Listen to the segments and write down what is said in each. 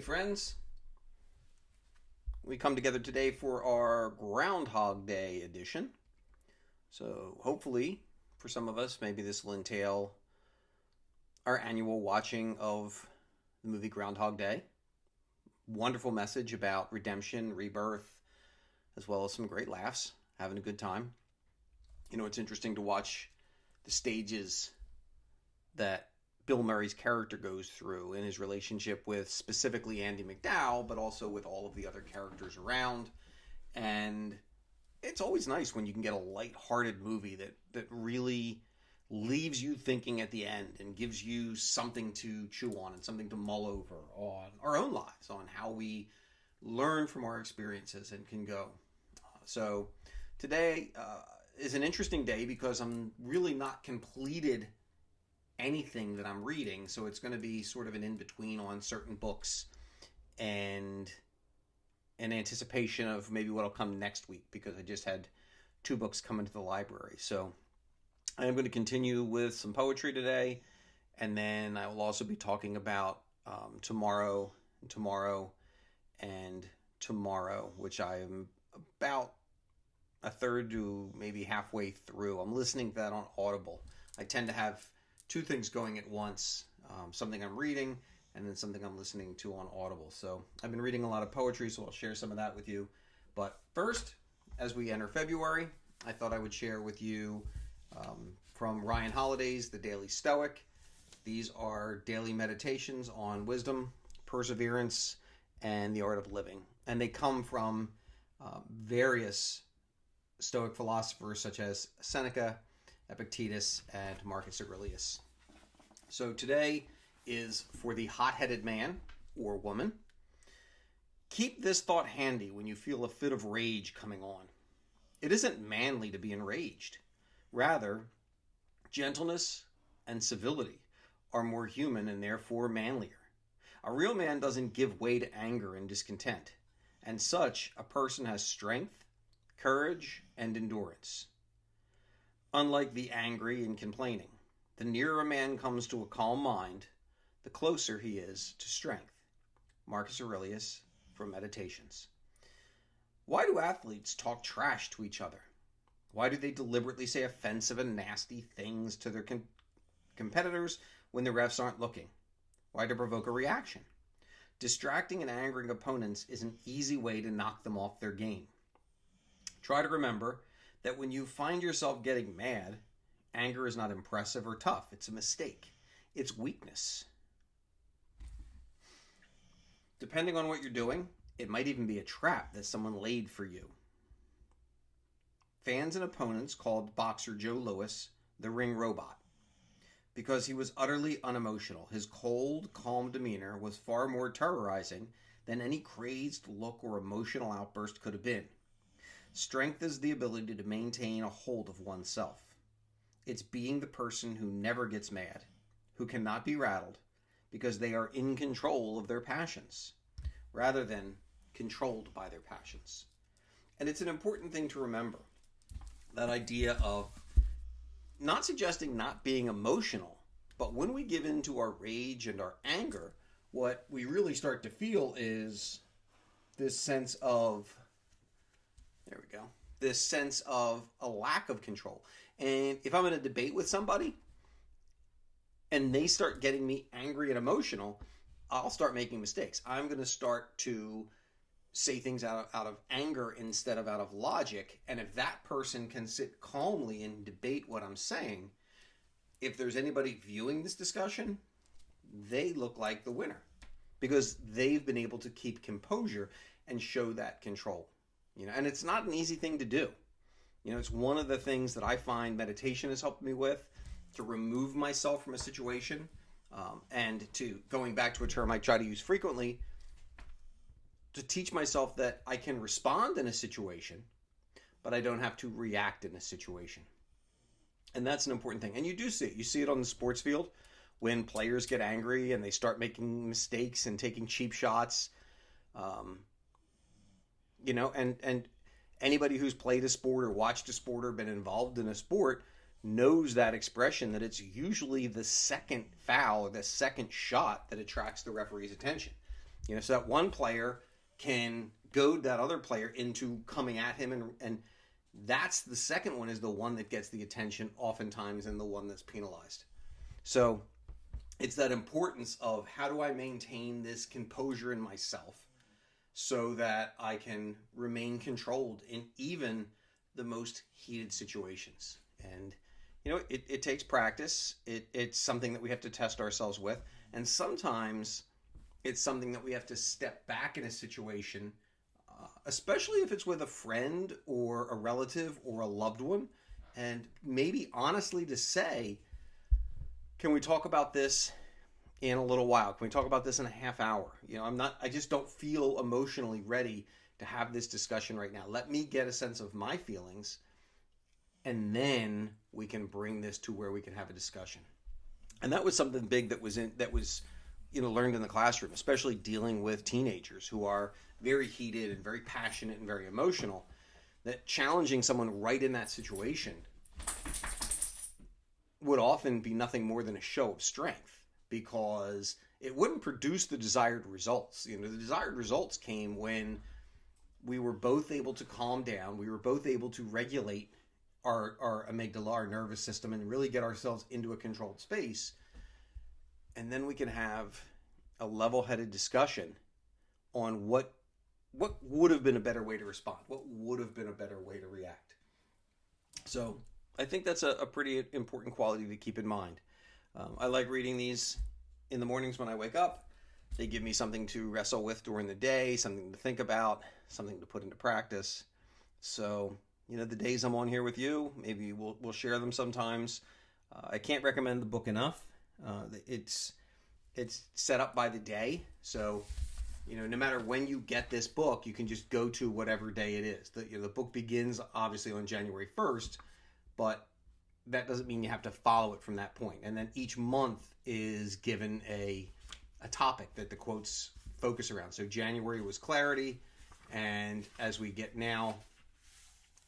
friends. We come together today for our Groundhog Day edition. So hopefully, for some of us, maybe this will entail our annual watching of the movie Groundhog Day. Wonderful message about redemption, rebirth, as well as some great laughs, having a good time. You know, it's interesting to watch the stages that Bill Murray's character goes through in his relationship with specifically Andy McDowell, but also with all of the other characters around. And it's always nice when you can get a light-hearted movie that really leaves you thinking at the end and gives you something to chew on and something to mull over on our own lives, on how we learn from our experiences and can go. So today is an interesting day because I'm really not completed anything that I'm reading, so it's going to be sort of an in-between on certain books and an anticipation of maybe what'll come next week, because I just had 2 books come into the library. So I am going to continue with some poetry today, and then I will also be talking about tomorrow, which I am about a third to maybe halfway through. I'm listening to that on Audible. I tend to have 2 things going at once, something I'm reading and then something I'm listening to on Audible. So I've been reading a lot of poetry, so I'll share some of that with you. But first, as we enter February, I thought I would share with you from Ryan Holiday's The Daily Stoic. These are daily meditations on wisdom, perseverance, and the art of living. And they come from various Stoic philosophers such as Seneca, Epictetus, and Marcus Aurelius. So today is for the hot-headed man or woman. Keep this thought handy when you feel a fit of rage coming on. It isn't manly to be enraged. Rather, gentleness and civility are more human and therefore manlier. A real man doesn't give way to anger and discontent, and such a person has strength, courage, and endurance. Unlike the angry and complaining, the nearer a man comes to a calm mind, the closer he is to strength. Marcus Aurelius from Meditations. Why do athletes talk trash to each other? Why do they deliberately say offensive and nasty things to their competitors when the refs aren't looking? Why to provoke a reaction? Distracting and angering opponents is an easy way to knock them off their game. Try to remember that when you find yourself getting mad, anger is not impressive or tough. It's a mistake. It's weakness. Depending on what you're doing, it might even be a trap that someone laid for you. Fans and opponents called boxer Joe Louis the ring robot because he was utterly unemotional. His cold, calm demeanor was far more terrorizing than any crazed look or emotional outburst could have been. Strength is the ability to maintain a hold of oneself. It's being the person who never gets mad, who cannot be rattled, because they are in control of their passions, rather than controlled by their passions. And it's an important thing to remember, that idea of not suggesting not being emotional, but when we give in to our rage and our anger, what we really start to feel is this sense of this sense of a lack of control. And if I'm in a debate with somebody and they start getting me angry and emotional, I'll start making mistakes. I'm going to start to say things out of anger instead of out of logic. And if that person can sit calmly and debate what I'm saying, if there's anybody viewing this discussion, they look like the winner because they've been able to keep composure and show that control. You know, and it's not an easy thing to do. You know, it's one of the things that I find meditation has helped me with, to remove myself from a situation, and to, going back to a term I try to use frequently, to teach myself that I can respond in a situation, but I don't have to react in a situation. And that's an important thing. And you do see it. You see it on the sports field when players get angry and they start making mistakes and taking cheap shots. You know, and anybody who's played a sport or watched a sport or been involved in a sport knows that expression, that it's usually the second foul or the second shot that attracts the referee's attention. So that one player can goad that other player into coming at him, and that's the second one is the one that gets the attention oftentimes and the one that's penalized. So it's that importance of how do I maintain this composure in myself so that I can remain controlled in even the most heated situations. And it takes practice. It's something that we have to test ourselves with, and sometimes it's something that we have to step back in a situation, especially if it's with a friend or a relative or a loved one, and maybe honestly to say, can we talk about this in a little while? Can we talk about this in a half hour? I just don't feel emotionally ready to have this discussion right now. Let me get a sense of my feelings, and then we can bring this to where we can have a discussion. And that was something big that was learned in the classroom, especially dealing with teenagers who are very heated and very passionate and very emotional, that challenging someone right in that situation would often be nothing more than a show of strength, because it wouldn't produce the desired results. The desired results came when we were both able to calm down, we were both able to regulate our amygdala, our nervous system, and really get ourselves into a controlled space. And then we can have a level-headed discussion on what would have been a better way to respond, what would have been a better way to react. So I think that's a pretty important quality to keep in mind. I like reading these in the mornings when I wake up. They give me something to wrestle with during the day, something to think about, something to put into practice. So the days I'm on here with you, maybe we'll share them sometimes. I can't recommend the book enough. It's set up by the day, so no matter when you get this book, you can just go to whatever day it is. The book begins obviously on January 1st, but that doesn't mean you have to follow it from that point. And then each month is given a topic that the quotes focus around. So January was clarity, and as we get now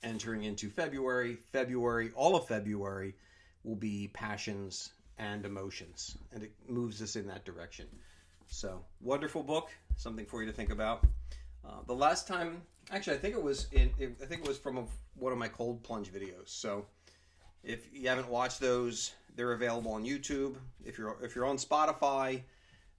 entering into February, all of February will be passions and emotions, and it moves us in that direction. So wonderful book, something for you to think about. The last time, actually, I think it was from one of my cold plunge videos. So if you haven't watched those, they're available on YouTube. If you're on Spotify,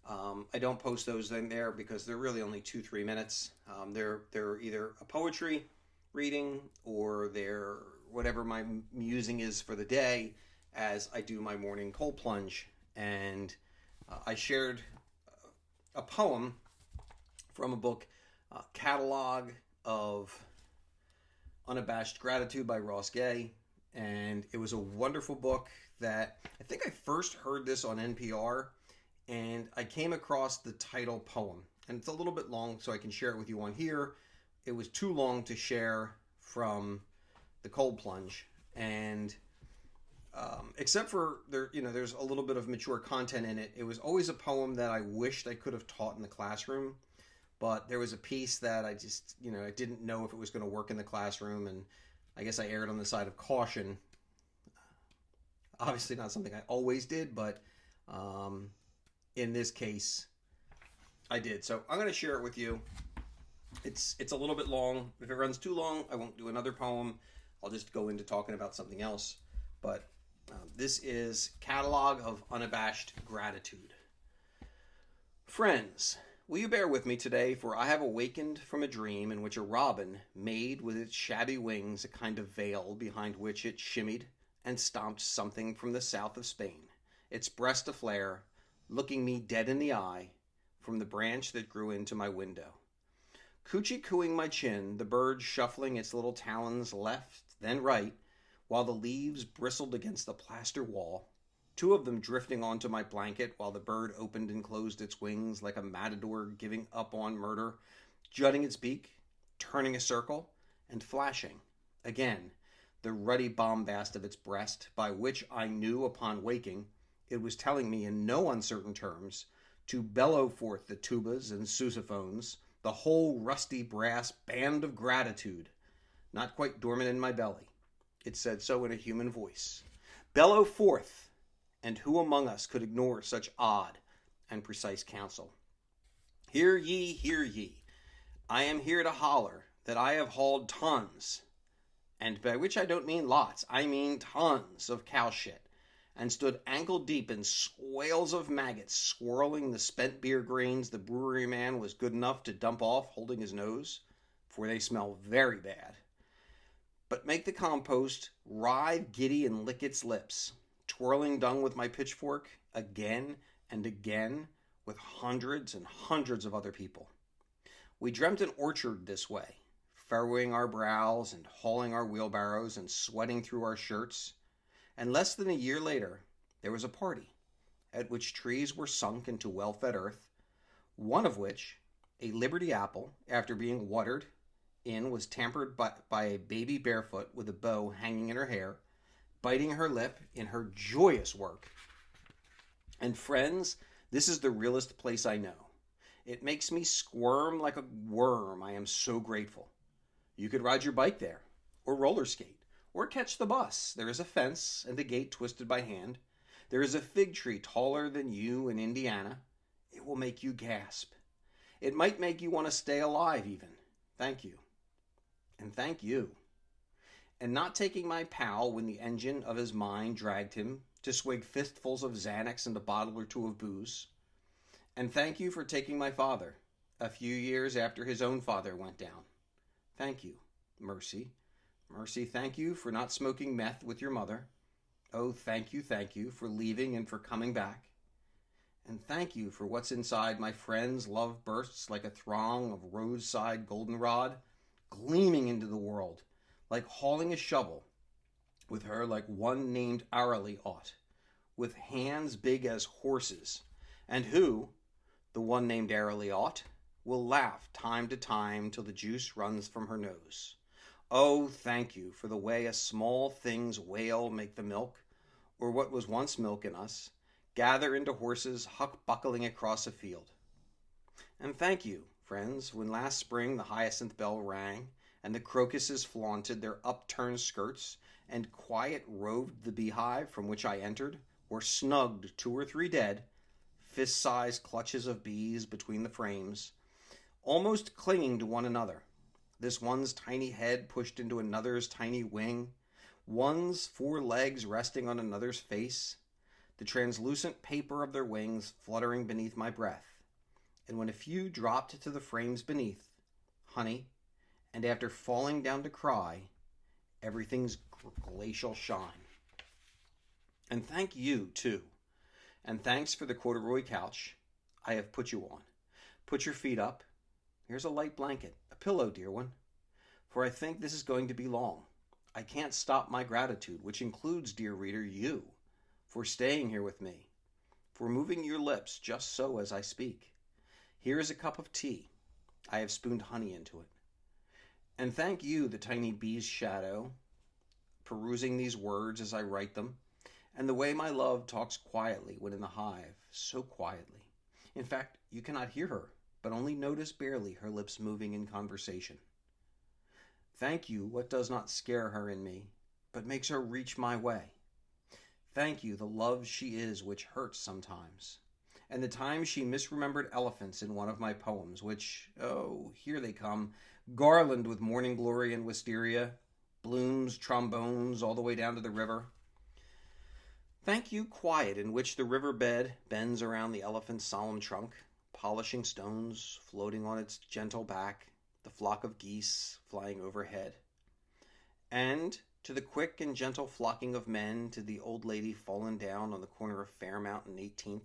I don't post those in there because they're really only 2-3 minutes. They're either a poetry reading or they're whatever my musing is for the day as I do my morning cold plunge. And I shared a poem from a book, Catalog of Unabashed Gratitude by Ross Gay. And it was a wonderful book that I think I first heard this on NPR, and I came across the title poem. And it's a little bit long, so I can share it with you on here. It was too long to share from the cold plunge, and except for there's a little bit of mature content in it. It was always a poem that I wished I could have taught in the classroom, but there was a piece that I just I didn't know if it was going to work in the classroom, and I guess I erred on the side of caution. Obviously not something I always did, but in this case I did. So I'm going to share it with you. It's a little bit long. If it runs too long, I won't do another poem. I'll just go into talking about something else. But this is Catalog of Unabashed Gratitude. Friends, will you bear with me today, for I have awakened from a dream in which a robin made with its shabby wings a kind of veil behind which it shimmied and stomped something from the south of Spain, its breast aflare, looking me dead in the eye from the branch that grew into my window. Coochie-cooing my chin, the bird shuffling its little talons left, then right, while the leaves bristled against the plaster wall, two of them drifting onto my blanket while the bird opened and closed its wings like a matador giving up on murder, jutting its beak, turning a circle, and flashing, again, the ruddy bombast of its breast, by which I knew upon waking it was telling me in no uncertain terms to bellow forth the tubas and sousaphones, the whole rusty brass band of gratitude, not quite dormant in my belly. It said so in a human voice. Bellow forth, and who among us could ignore such odd and precise counsel? Hear ye, hear ye. I am here to holler that I have hauled tons, and by which I don't mean lots, I mean tons of cow shit, and stood ankle deep in swales of maggots swirling the spent beer grains the brewery man was good enough to dump off holding his nose, for they smell very bad. But make the compost writhe giddy and lick its lips, twirling dung with my pitchfork again and again with hundreds and hundreds of other people. We dreamt an orchard this way, furrowing our brows and hauling our wheelbarrows and sweating through our shirts. And less than a year later, there was a party at which trees were sunk into well-fed earth, one of which, a Liberty apple, after being watered in, was tampered by a baby barefoot with a bow hanging in her hair, biting her lip in her joyous work. And friends, this is the realest place I know. It makes me squirm like a worm. I am so grateful. You could ride your bike there, or roller skate, or catch the bus. There is a fence and a gate twisted by hand. There is a fig tree taller than you in Indiana. It will make you gasp. It might make you want to stay alive even. Thank you. And thank you. And not taking my pal when the engine of his mind dragged him to swig fistfuls of Xanax and a bottle or two of booze. And thank you for taking my father a few years after his own father went down. Thank you, Mercy. Mercy, thank you for not smoking meth with your mother. Oh, thank you for leaving and for coming back. And thank you for what's inside my friend's love bursts like a throng of roadside goldenrod, gleaming into the world, like hauling a shovel, with her like one named Arily ought, with hands big as horses, and who, the one named Arily ought, will laugh time to time till the juice runs from her nose. Oh, thank you for the way a small thing's wail make the milk, or what was once milk in us, gather into horses huck-buckling across a field. And thank you, friends, when last spring the hyacinth bell rang, and the crocuses flaunted their upturned skirts, and quiet roved the beehive from which I entered, or snugged 2 or 3 dead, fist-sized clutches of bees between the frames, almost clinging to one another, this one's tiny head pushed into another's tiny wing, one's 4 legs resting on another's face, the translucent paper of their wings fluttering beneath my breath. And when a few dropped to the frames beneath, honey, and after falling down to cry, everything's glacial shine. And thank you, too. And thanks for the corduroy couch I have put you on. Put your feet up. Here's a light blanket, a pillow, dear one. For I think this is going to be long. I can't stop my gratitude, which includes, dear reader, you, for staying here with me, for moving your lips just so as I speak. Here is a cup of tea. I have spooned honey into it. And thank you, the tiny bee's shadow, perusing these words as I write them, and the way my love talks quietly when in the hive, so quietly. In fact, you cannot hear her, but only notice barely her lips moving in conversation. Thank you, what does not scare her in me, but makes her reach my way. Thank you, the love she is which hurts sometimes, and the time she misremembered elephants in one of my poems, which, oh, here they come, garland with morning glory and wisteria, blooms, trombones, all the way down to the river. Thank you, quiet, in which the riverbed bends around the elephant's solemn trunk, polishing stones floating on its gentle back, the flock of geese flying overhead. And to the quick and gentle flocking of men, to the old lady fallen down on the corner of Fairmount and 18th,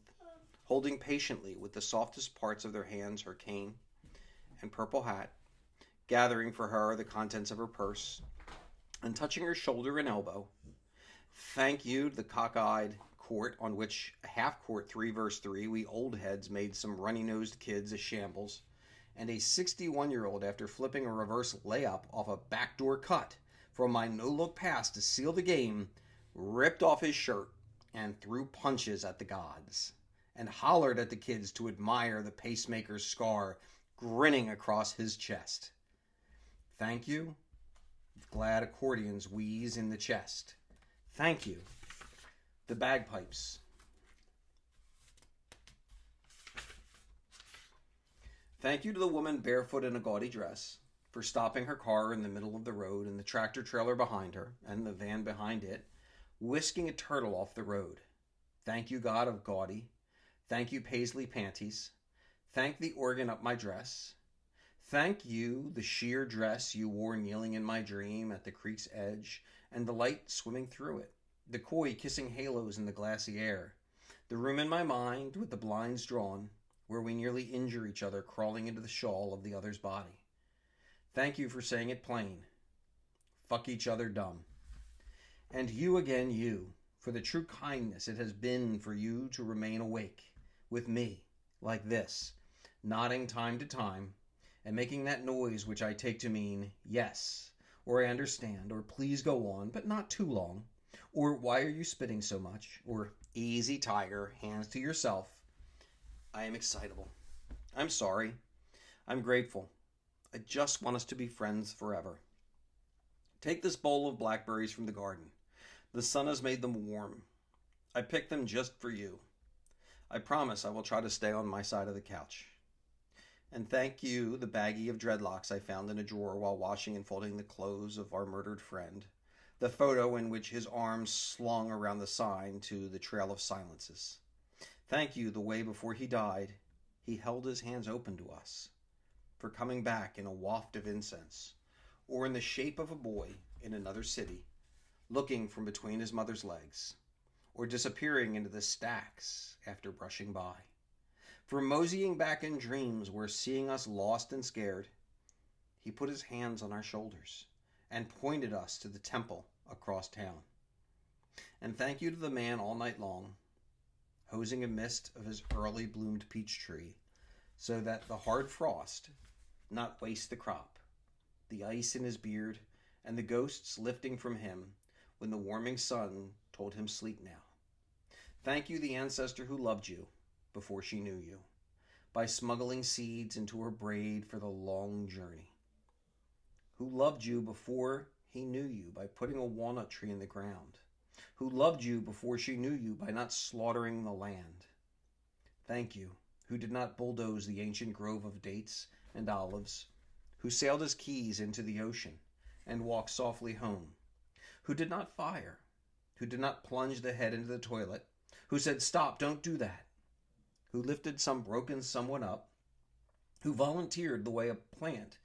holding patiently with the softest parts of their hands her cane and purple hat, gathering for her the contents of her purse, and touching her shoulder and elbow. Thank you to the cockeyed court on which, a half-court 3 verse 3, we old heads made some runny-nosed kids a shambles, and a 61-year-old, after flipping a reverse layup off a backdoor cut from my no-look pass to seal the game, ripped off his shirt and threw punches at the gods, and hollered at the kids to admire the pacemaker's scar grinning across his chest. Thank you. Glad accordions wheeze in the chest. Thank you. The bagpipes. Thank you to the woman barefoot in a gaudy dress for stopping her car in the middle of the road and the tractor trailer behind her and the van behind it, whisking a turtle off the road. Thank you, God of gaudy. Thank you, paisley panties. Thank the organ up my dress. Thank you, the sheer dress you wore kneeling in my dream at the creek's edge, and the light swimming through it, the koi kissing halos in the glassy air, the room in my mind with the blinds drawn, where we nearly injure each other crawling into the shawl of the other's body. Thank you for saying it plain. Fuck each other dumb. And you again, you, for the true kindness it has been for you to remain awake, with me, like this, nodding time to time, and making that noise which I take to mean, yes, or I understand, or please go on, but not too long, or why are you spitting so much, or easy tiger, hands to yourself. I am excitable. I'm sorry. I'm grateful. I just want us to be friends forever. Take this bowl of blackberries from the garden. The sun has made them warm. I picked them just for you. I promise I will try to stay on my side of the couch. And thank you, the baggie of dreadlocks I found in a drawer while washing and folding the clothes of our murdered friend. The photo in which his arms slung around the sign to the Trail of Silences. Thank you, the way before he died, he held his hands open to us. For coming back in a waft of incense, or in the shape of a boy in another city, looking from between his mother's legs, or disappearing into the stacks after brushing by. For moseying back in dreams where seeing us lost and scared, he put his hands on our shoulders and pointed us to the temple across town. And thank you to the man all night long, hosing a mist of his early bloomed peach tree so that the hard frost not waste the crop, the ice in his beard, and the ghosts lifting from him when the warming sun told him sleep now. Thank you, the ancestor who loved you before she knew you, by smuggling seeds into her braid for the long journey, who loved you before he knew you by putting a walnut tree in the ground, who loved you before she knew you by not slaughtering the land. Thank you, who did not bulldoze the ancient grove of dates and olives, who sailed his keys into the ocean and walked softly home, who did not fire, who did not plunge the head into the toilet, who said, "Stop, don't do that," who lifted some broken someone up, who volunteered the way a plant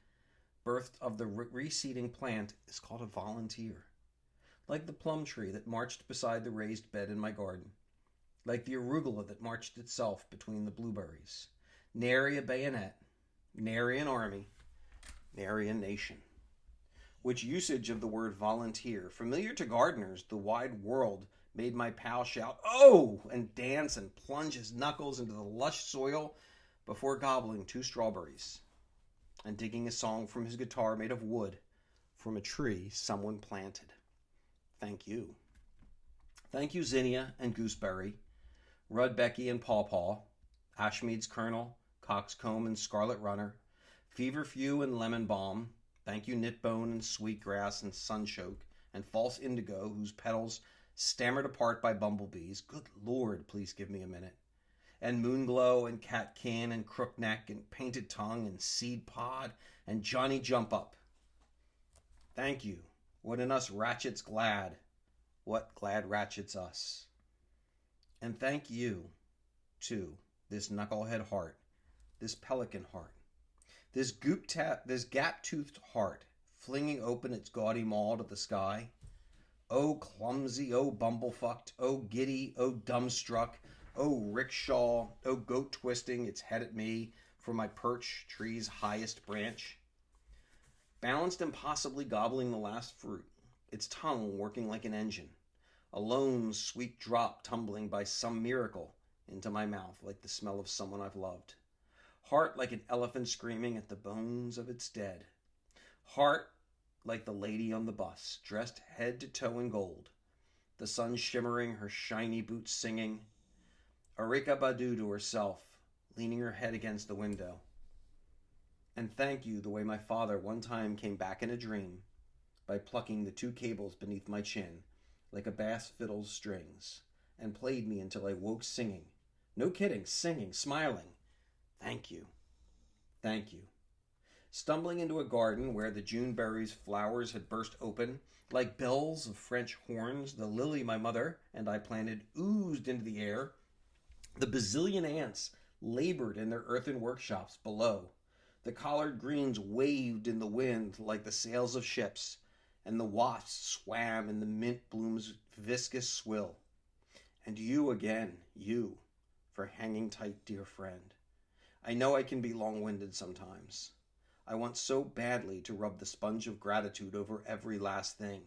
birthed of the reseeding plant is called a volunteer, like the plum tree that marched beside the raised bed in my garden, like the arugula that marched itself between the blueberries, nary a bayonet, nary an army, nary a nation. Which usage of the word volunteer, familiar to gardeners, the wide world, made my pal shout, "Oh!" and dance and plunge his knuckles into the lush soil before gobbling 2 strawberries and digging a song from his guitar made of wood from a tree someone planted. Thank you. Thank you, Zinnia and Gooseberry, Rudbecky and Pawpaw, Ashmead's Kernel, Coxcomb and Scarlet Runner, Feverfew and Lemon Balm. Thank you, Knitbone and Sweetgrass and Sunchoke and False Indigo, whose petals stammered apart by bumblebees. Good Lord, please give me a minute. And Moonglow and Catkin and Crookneck and Painted Tongue and Seed Pod and Johnny Jump Up. Thank you. What in us ratchets glad, what glad ratchets us. And thank you, too, this knucklehead heart, this pelican heart, this gap-toothed heart, flinging open its gaudy maw to the sky. Oh clumsy, oh bumblefucked, oh giddy, oh dumbstruck, oh rickshaw, oh goat twisting its head at me from my perch tree's highest branch. Balanced impossibly gobbling the last fruit, its tongue working like an engine, a lone sweet drop tumbling by some miracle into my mouth like the smell of someone I've loved. Heart like an elephant screaming at the bones of its dead. Heart like the lady on the bus, dressed head to toe in gold, the sun shimmering, her shiny boots singing, Erykah Badu to herself, leaning her head against the window. And thank you the way my father one time came back in a dream by plucking the 2 cables beneath my chin like a bass fiddle's strings and played me until I woke singing. No kidding, singing, smiling. Thank you. Thank you. Stumbling into a garden where the June berries' flowers had burst open, like bells of French horns, the lily my mother and I planted oozed into the air. The bazillion ants labored in their earthen workshops below. The collard greens waved in the wind like the sails of ships, and the wasps swam in the mint bloom's viscous swill. And you again, you, for hanging tight, dear friend. I know I can be long-winded sometimes. I want so badly to rub the sponge of gratitude over every last thing,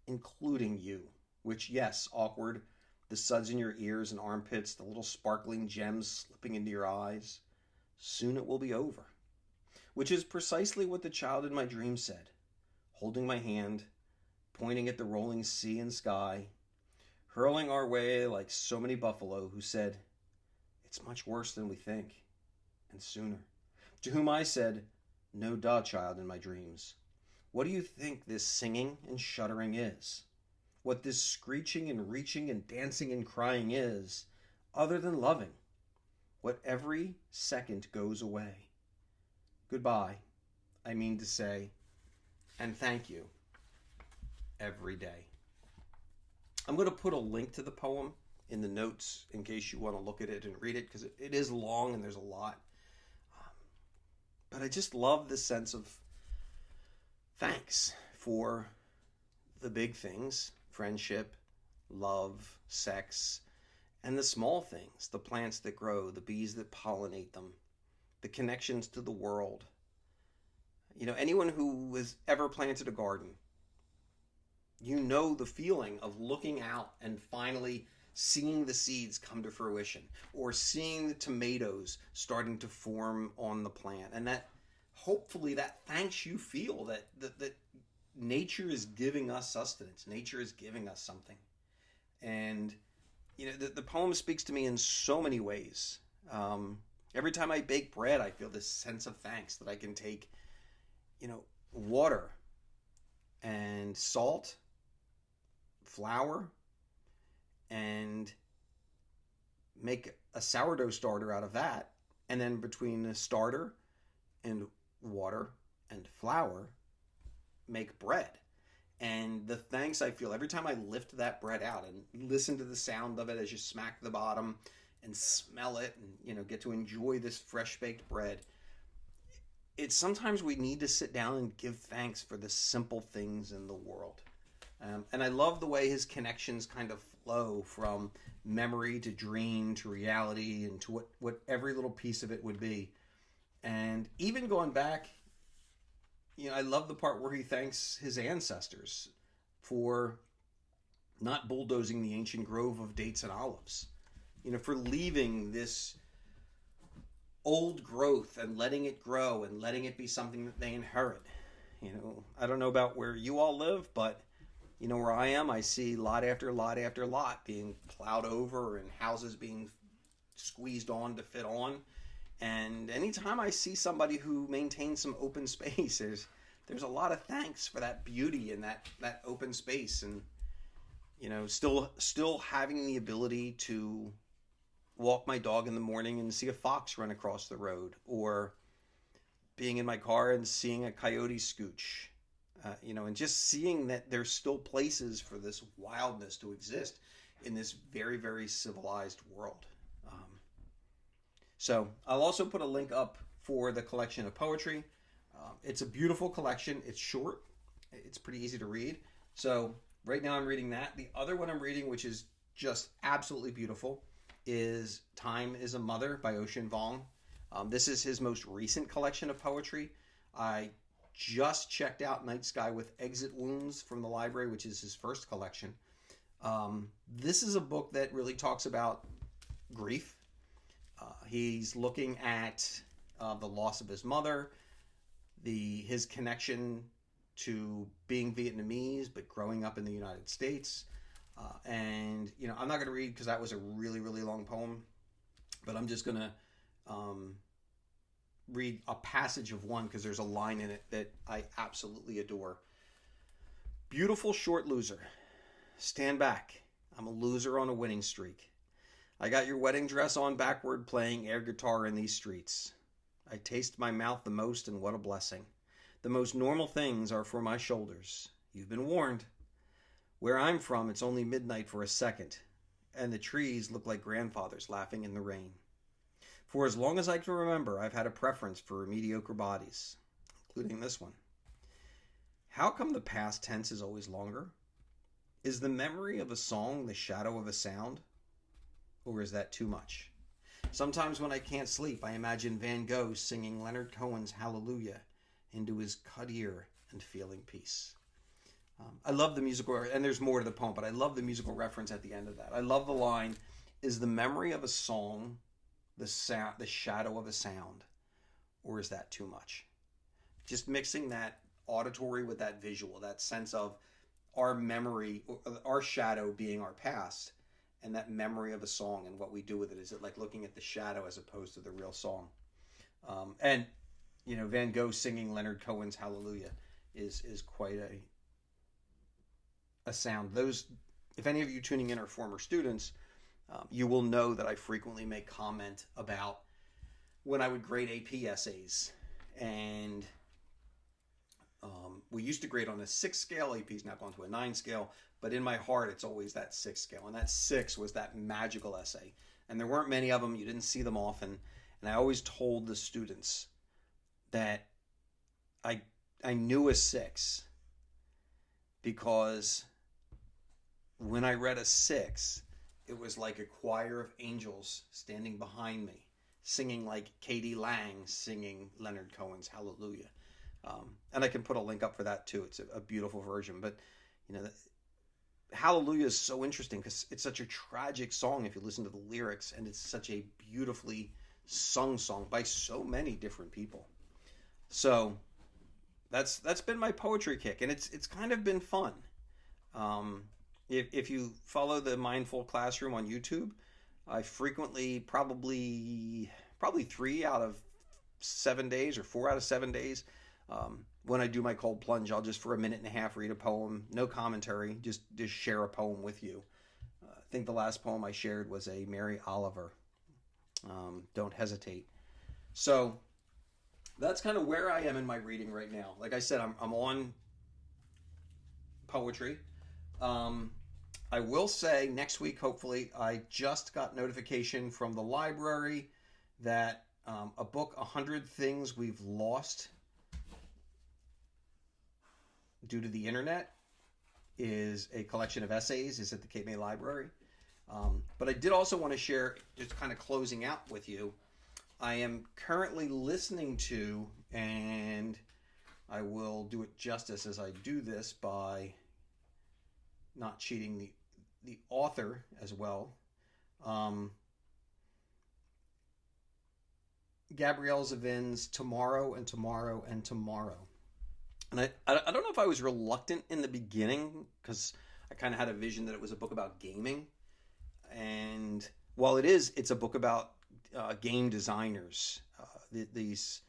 including you, which, yes, awkward, the suds in your ears and armpits, the little sparkling gems slipping into your eyes. Soon it will be over. Which is precisely what the child in my dream said, holding my hand, pointing at the rolling sea and sky, hurling our way like so many buffalo who said, "It's much worse than we think, and sooner." To whom I said, "No duh, child in my dreams. What do you think this singing and shuddering is? What this screeching and reaching and dancing and crying is, other than loving? What every second goes away. Goodbye, I mean to say, and thank you every day." I'm going to put a link to the poem in the notes in case you want to look at it and read it, because it is long and there's a lot. But I just love this sense of thanks for the big things, friendship, love, sex, and the small things, the plants that grow, the bees that pollinate them, the connections to the world. You know, anyone who has ever planted a garden, you know the feeling of looking out and finally seeing the seeds come to fruition, or seeing the tomatoes starting to form on the plant, and that hopefully that thanks you feel that nature is giving us sustenance, nature is giving us something. And you know, the poem speaks to me in so many ways. Every time I bake bread, I feel this sense of thanks that I can take, you know, water and salt, flour, and make a sourdough starter out of that. And then between the starter and water and flour, make bread. And the thanks I feel every time I lift that bread out and listen to the sound of it as you smack the bottom and smell it and, you know, get to enjoy this fresh baked bread. It's sometimes we need to sit down and give thanks for the simple things in the world. And I love the way his connections kind of flow from memory to dream to reality and to what every little piece of it would be. And even going back, you know, I love the part where he thanks his ancestors for not bulldozing the ancient grove of dates and olives, you know, for leaving this old growth and letting it grow and letting it be something that they inherit. You know, I don't know about where you all live, but you know, where I am, I see lot after lot after lot being plowed over and houses being squeezed on to fit on. And anytime I see somebody who maintains some open space, there's a lot of thanks for that beauty and that open space. And, you know, still having the ability to walk my dog in the morning and see a fox run across the road, or being in my car and seeing a coyote scooch. You know, and just seeing that there's still places for this wildness to exist in this very, very civilized world. So I'll also put a link up for the collection of poetry. It's a beautiful collection. It's short. It's pretty easy to read. So right now I'm reading that. The other one I'm reading, which is just absolutely beautiful, is Time is a Mother by Ocean Vuong. This is his most recent collection of poetry. I just checked out Night Sky with Exit Wounds from the library, which is his first collection. This is a book that really talks about grief. He's looking at the loss of his mother, his connection to being Vietnamese but growing up in the United States. And, you know, I'm not going to read because that was a really, really long poem, but I'm just going to read a passage of one because there's a line in it that I absolutely adore. Beautiful short loser. Stand back. I'm a loser on a winning streak. I got your wedding dress on backward playing air guitar in these streets. I taste my mouth the most, and what a blessing. The most normal things are for my shoulders. You've been warned. Where I'm from, it's only midnight for a second, and the trees look like grandfathers laughing in the rain. For as long as I can remember, I've had a preference for mediocre bodies, including this one. How come the past tense is always longer? Is the memory of a song the shadow of a sound? Or is that too much? Sometimes when I can't sleep, I imagine Van Gogh singing Leonard Cohen's Hallelujah into his cut ear and feeling peace. I love the musical, and there's more to the poem, but I love the musical reference at the end of that. I love the line, is the memory of a song the shadow of a sound, or is that too much? Just mixing that auditory with that visual, that sense of our memory, our shadow being our past, and that memory of a song and what we do with it. Is it like looking at the shadow as opposed to the real song? And Van Gogh singing Leonard Cohen's Hallelujah is quite a sound. Those, if any of you tuning in are former students, you will know that I frequently make comment about when I would grade AP essays, and we used to grade on a 6 scale. AP's now gone to a 9 scale, but in my heart, it's always that 6 scale, and that 6 was that magical essay. And there weren't many of them. You didn't see them often, and I always told the students that I knew a 6 because when I read a 6, it was like a choir of angels standing behind me, singing like Katie Lang singing Leonard Cohen's Hallelujah. And I can put a link up for that too. It's a beautiful version. But, Hallelujah is so interesting because it's such a tragic song if you listen to the lyrics, and it's such a beautifully sung song by so many different people. So that's been my poetry kick, and it's kind of been fun. If you follow the Mindful Classroom on YouTube, I frequently, probably 3 out of 7 days or 4 out of 7 days, when I do my cold plunge, I'll just for a minute and a half read a poem, no commentary, just share a poem with you. I think the last poem I shared was a Mary Oliver, Don't Hesitate. So that's kind of where I am in my reading right now. Like I said, I'm on poetry. I will say next week, hopefully, I just got notification from the library that a book, 100 Things We've Lost Due to the Internet, is a collection of essays, is at the Cape May Library. But I did also want to share, just kind of closing out with you, I am currently listening to, and I will do it justice as I do this by not cheating the author as well. Gabrielle Zavin's Tomorrow and Tomorrow and Tomorrow. And I don't know if I was reluctant in the beginning because I kind of had a vision that it was a book about gaming. And while it's a book about game designers. These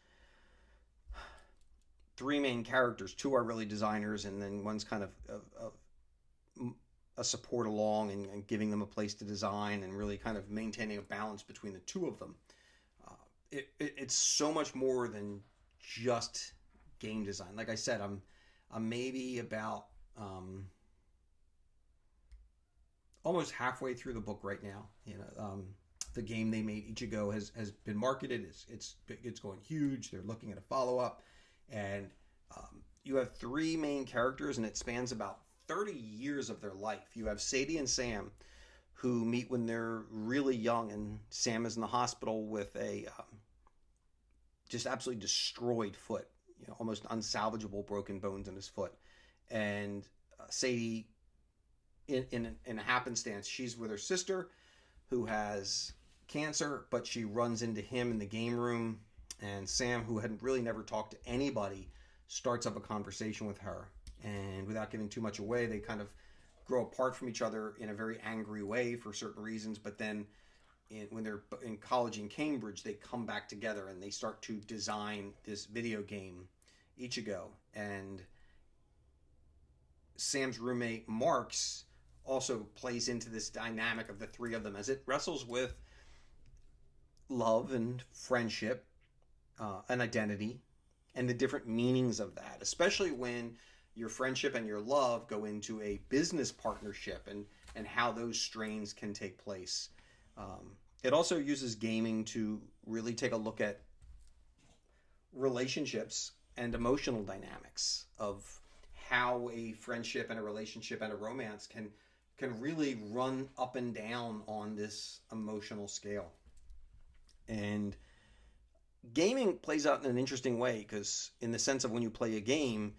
3 main characters, 2 are really designers, and then one's kind of a support along and giving them a place to design and really kind of maintaining a balance between the 2 of them. It's so much more than just game design. Like I said, I'm maybe about almost halfway through the book right now. The game they made, Ichigo, has been marketed. It's going huge. They're looking at a follow-up, and you have 3 main characters, and it spans about 30 years of their life. You have Sadie and Sam, who meet when they're really young, and Sam is in the hospital with a just absolutely destroyed foot, almost unsalvageable broken bones in his foot. And Sadie, in a happenstance, she's with her sister, who has cancer, but she runs into him in the game room, and Sam, who had really never talked to anybody, starts up a conversation with her. And without giving too much away, they kind of grow apart from each other in a very angry way for certain reasons, but then when they're in college in Cambridge, they come back together and they start to design this video game, Ichigo. And Sam's roommate, Marks, also plays into this dynamic of the 3 of them as it wrestles with love and friendship an identity and the different meanings of that, especially when your friendship and your love go into a business partnership, and how those strains can take place. It also uses gaming to really take a look at relationships and emotional dynamics of how a friendship and a relationship and a romance can really run up and down on this emotional scale. And gaming plays out in an interesting way, because in the sense of when you play a game,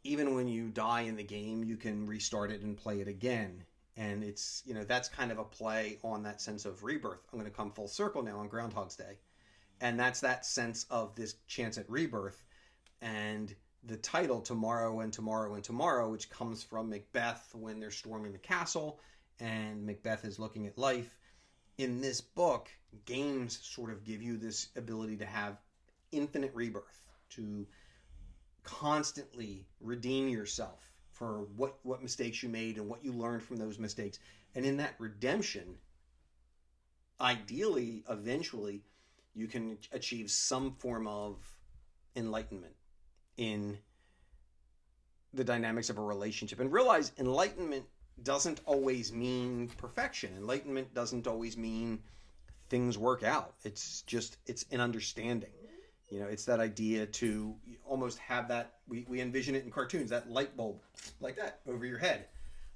even when you die in the game, you can restart it and play it again. And it's, that's kind of a play on that sense of rebirth. I'm going to come full circle now on Groundhog's Day. And that's that sense of this chance at rebirth. And the title, Tomorrow and Tomorrow and Tomorrow, which comes from Macbeth when they're storming the castle and Macbeth is looking at life. In this book, games sort of give you this ability to have infinite rebirth, to constantly redeem yourself for what mistakes you made and what you learned from those mistakes. And in that redemption, ideally, eventually, you can achieve some form of enlightenment in the dynamics of a relationship. And realize enlightenment doesn't always mean perfection. Enlightenment doesn't always mean things work out. It's an understanding. It's that idea to almost have that, we envision it in cartoons, that light bulb like that over your head.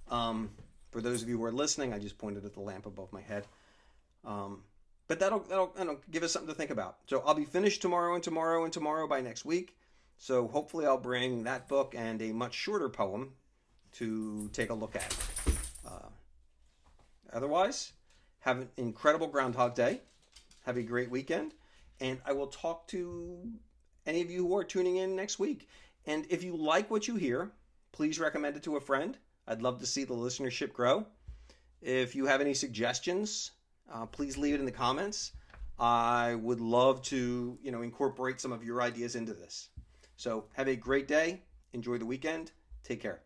For those of you who are listening, I just pointed at the lamp above my head. But that'll give us something to think about. So I'll be finished tomorrow and tomorrow and tomorrow by next week. So hopefully I'll bring that book and a much shorter poem to take a look at. Otherwise, have an incredible Groundhog Day. Have a great weekend. And I will talk to any of you who are tuning in next week. And if you like what you hear, please recommend it to a friend. I'd love to see the listenership grow. If you have any suggestions, please leave it in the comments. I would love to, incorporate some of your ideas into this. So have a great day. Enjoy the weekend. Take care.